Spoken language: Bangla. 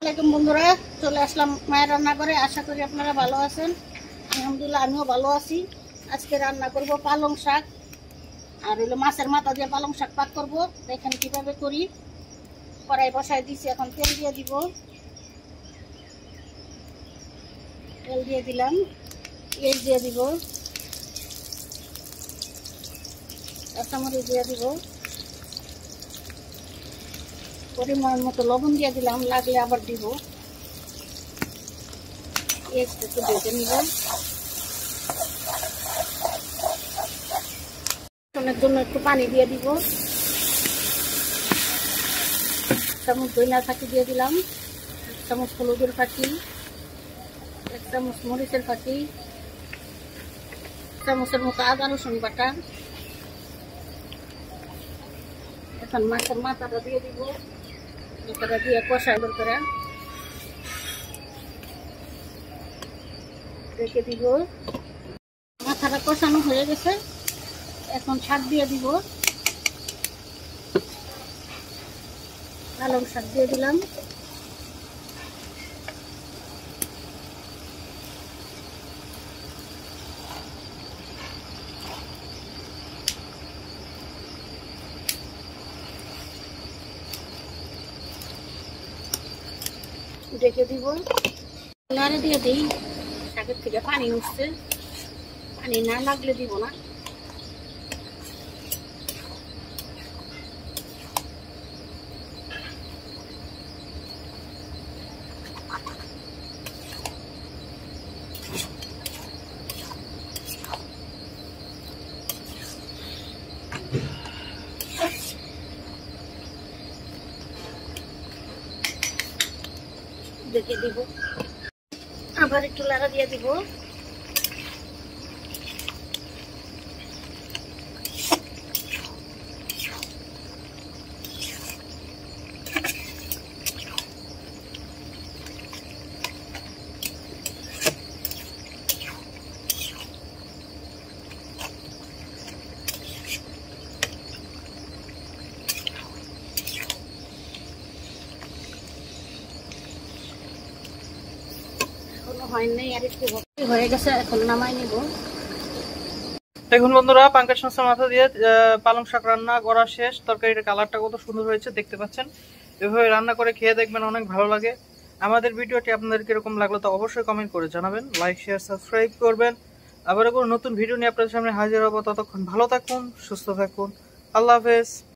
আসসালামু আলাইকুম বন্ধুরা, চলে আসলাম মায়ের রান্না করে। আশা করি আপনারা ভালো আছেন। আলহামদুলিল্লাহ আমিও ভালো আছি। আজকে রান্না করব পালং শাক আর হলো মাছের মাথা দিয়ে পালং শাক পাক করব। দেখেন কিভাবে করি। কড়াই বসাই দিয়েছি, এখন তেল দিয়ে দিব। তেল দিয়ে দিলাম, পেঁয়াজ দিয়ে দিব, কাঁচামরিচ দিয়ে দিব, পরিমাণ মতো লবণ দিয়ে দিলাম, লাগলে আবার দিব। পেঁয়াজটা একটু ভেজে নিব। জন্য একটু পানি দিয়ে দিব। চামচ দইনা ফাঁকি দিয়ে দিলাম, 1 চামচ হলুদের ফাঁকি, 1 চামচ মরিচের ফাঁকি, 1 চামচের মতো আদা রসুন বাটা। এখন মাছের মাথাটা দিয়ে দিব। মাথাটা দিয়ে কষাই করে রেখে দিব। মাথাটা কষানো হয়ে গেছে, এখন শাক দিয়ে দিব। পালং শাক দিয়ে দিলাম। রেখে দিব, নাড়ে দিয়ে দিই। শাকের থেকে পানি উঠছে, পানি না লাগলে দিব না। দেখে দিব, আবার একটু লাড়া দিয়ে দিব। হয়ে গেছে, এখন নামাই নিব। দেখুন বন্ধুরা, পাঙ্গাস মাছের মাথা দিয়ে পালং শাক রান্না করা শেষ। তরকারির কালারটা কত সুন্দর হয়েছে দেখতে পাচ্ছেন। এভাবে রান্না করে খেয়ে দেখবেন, অনেক ভালো লাগে। আমাদের ভিডিওটি আপনাদের কিরকম লাগলো তা অবশ্যই কমেন্ট করে জানাবেন। লাইক, শেয়ার, সাবস্ক্রাইব করবেন। আবার কোনো নতুন ভিডিও নিয়ে আপনাদের সামনে হাজির হবো। ততক্ষণ ভালো থাকুন, সুস্থ থাকুন। আল্লাহ হাফেজ।